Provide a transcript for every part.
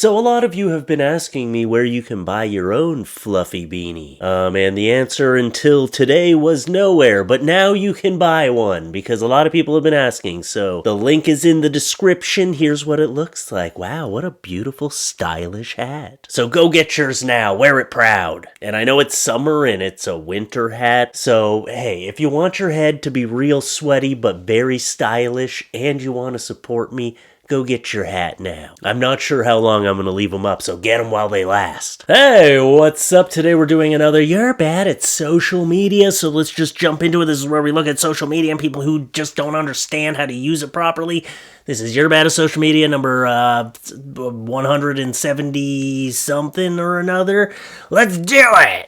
So a lot of you have been asking me where you can buy your own fluffy beanie. And the answer until today was nowhere, but now you can buy one because a lot of people have been asking. So the link is in the description. Here's what it looks like. Wow, what a beautiful, stylish hat. So go get yours now. Wear it proud. And I know it's summer and it's a winter hat. So hey, if you want your head to be real sweaty but very stylish and you want to support me, go get your hat now. I'm not sure how long I'm going to leave them up, so get them while they last. Hey, what's up? Today we're doing another You're Bad at Social Media, so let's just jump into it. This is where we look at social media and people who just don't understand how to use it properly. This is You're Bad at Social Media number 170 something or another. Let's do it!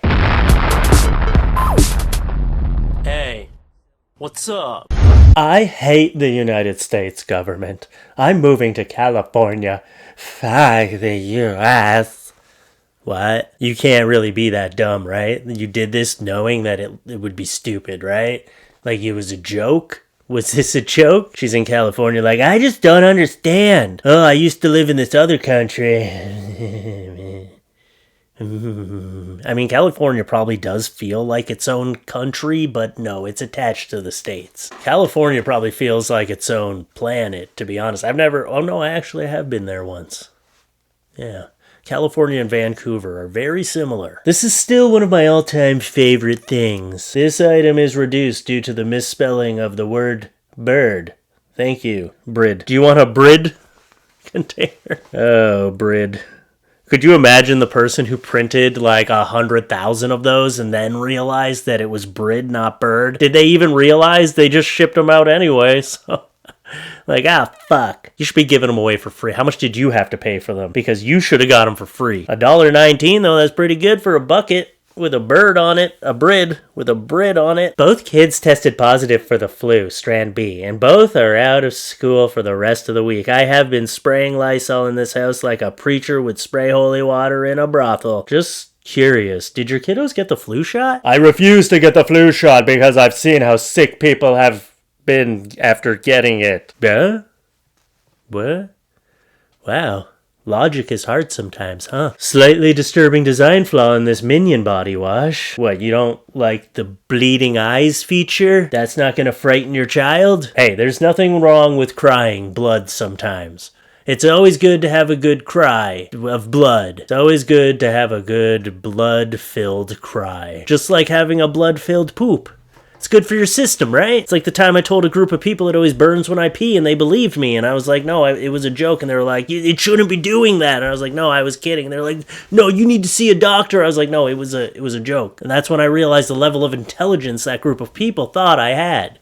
Hey, what's up? I hate the United States government. I'm moving to California. Fuck the U.S. What? You can't really be that dumb, right? You did this knowing that it would be stupid, right? Like it was a joke? Was this a joke? She's in California like, I just don't understand. Oh, I used to live in this other country. I mean, California probably does feel like its own country, but no, it's attached to the States. California probably feels like its own planet, to be honest. I actually have been there once. Yeah. California and Vancouver are very similar. This is still one of my all-time favorite things. This item is reduced due to the misspelling of the word bird. Thank you, Brid. Do you want a Brid container? Oh, Brid. Could you imagine the person who printed like 100,000 of those and then realized that it was Brid, not bird? Did they even realize? They just shipped them out anyway, so... Like, fuck. You should be giving them away for free. How much did you have to pay for them? Because you should have got them for free. $1.19 though, that's pretty good for a bucket with a bird on it. A Brid with a Brid on it. Both kids tested positive for the flu, strand B, and both are out of school for the rest of the week. I have been spraying Lysol in this house like a preacher would spray holy water in a brothel. Just curious, did your kiddos get the flu shot? I refuse to get the flu shot because I've seen how sick people have been after getting it. Yeah? What? Wow. Logic is hard sometimes, huh? Slightly disturbing design flaw in this Minion body wash. What, you don't like the bleeding eyes feature? That's not gonna frighten your child? Hey, there's nothing wrong with crying blood sometimes. It's always good to have a good cry of blood. It's always good to have a good blood-filled cry. Just like having a blood-filled poop. It's good for your system, right? It's like the time I told a group of people it always burns when I pee, and they believed me, and I was like, no, it was a joke, and they were like, it shouldn't be doing that, and I was like, no, I was kidding, and they're like, no, you need to see a doctor. I was like, no, it was a joke, and that's when I realized the level of intelligence that group of people thought I had.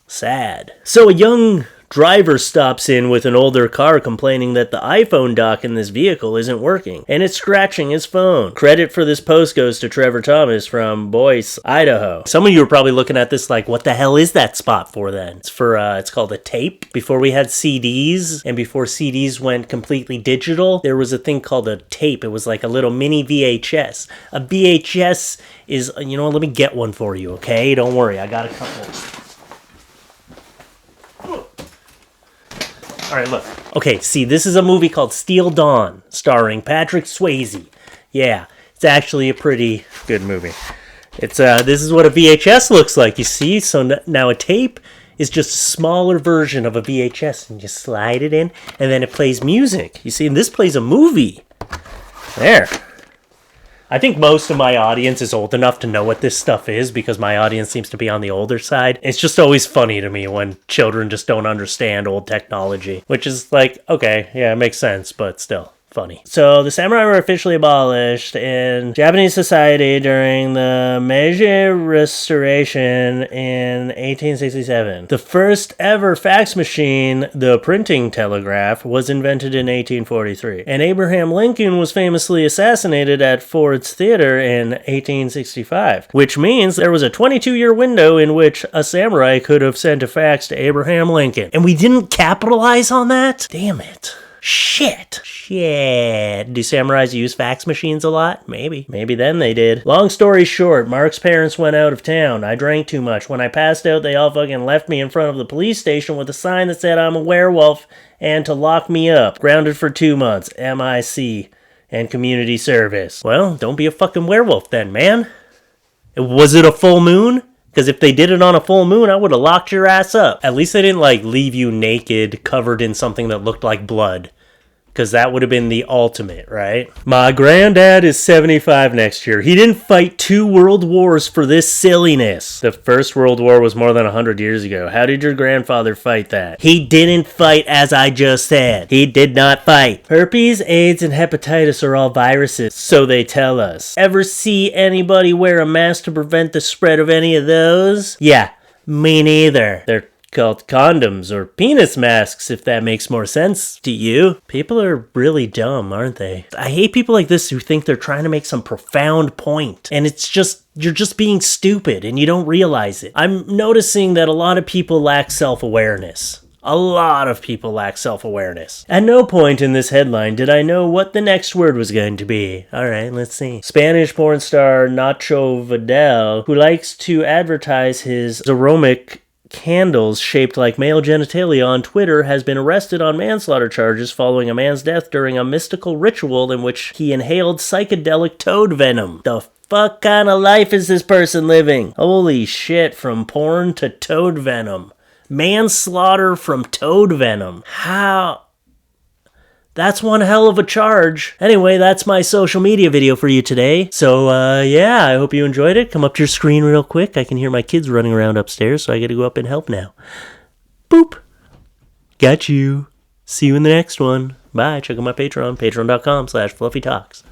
Sad. So a young driver stops in with an older car complaining that the iPhone dock in this vehicle isn't working, and it's scratching his phone. Credit for this post goes to Trevor Thomas from Boise, Idaho. Some of you are probably looking at this like, what the hell is that spot for then? It's for, it's called a tape. Before we had CDs, and before CDs went completely digital, there was a thing called a tape. It was like a little mini VHS. A VHS is, let me get one for you, okay? Don't worry, I got a couple. All right, look. Okay, see, this is a movie called Steel Dawn, starring Patrick Swayze. Yeah, it's actually a pretty good movie. It's this is what a VHS looks like, you see? So now a tape is just a smaller version of a VHS, and you slide it in, and then it plays music. You see, and this plays a movie. There. I think most of my audience is old enough to know what this stuff is because my audience seems to be on the older side. It's just always funny to me when children just don't understand old technology, which is like, okay, yeah, it makes sense, but still funny. So the samurai were officially abolished in Japanese society during the Meiji Restoration in 1867. The first ever fax machine, the printing telegraph, was invented in 1843. And Abraham Lincoln was famously assassinated at Ford's Theater in 1865, which means there was a 22-year window in which a samurai could have sent a fax to Abraham Lincoln. And we didn't capitalize on that? Damn it. Shit. Do samurais use fax machines a lot? Maybe. Maybe then they did. Long story short, Mark's parents went out of town. I drank too much. When I passed out, they all fucking left me in front of the police station with a sign that said I'm a werewolf and to lock me up. Grounded for 2 months. MIC and community service. Well, don't be a fucking werewolf then, man. Was it a full moon? Because if they did it on a full moon, I would have locked your ass up. At least they didn't, leave you naked, covered in something that looked like blood. Because that would have been the ultimate, right? My granddad is 75 next year. He didn't fight 2 world wars for this silliness. The First World War was more than 100 years ago. How did your grandfather fight that? He didn't fight, as I just said. He did not fight. Herpes, AIDS, and hepatitis are all viruses, so they tell us. Ever see anybody wear a mask to prevent the spread of any of those? Yeah, me neither. They're called condoms or penis masks, if that makes more sense to you. People are really dumb, aren't they? I hate people like this who think they're trying to make some profound point, and you're just being stupid and you don't realize it. I'm noticing that a lot of people lack self-awareness. A lot of people lack self-awareness. At no point in this headline did I know what the next word was going to be. Alright, let's see. Spanish porn star Nacho Vidal, who likes to advertise his aromatic candles shaped like male genitalia on Twitter, has been arrested on manslaughter charges following a man's death during a mystical ritual in which he inhaled psychedelic toad venom. The fuck kind of life is this person living? Holy shit, from porn to toad venom. Manslaughter from toad venom. How? That's one hell of a charge. Anyway, that's my social media video for you today. So, yeah, I hope you enjoyed it. Come up to your screen real quick. I can hear my kids running around upstairs, so I gotta go up and help now. Boop. Got you. See you in the next one. Bye. Check out my Patreon, patreon.com/FLuffeeTalks.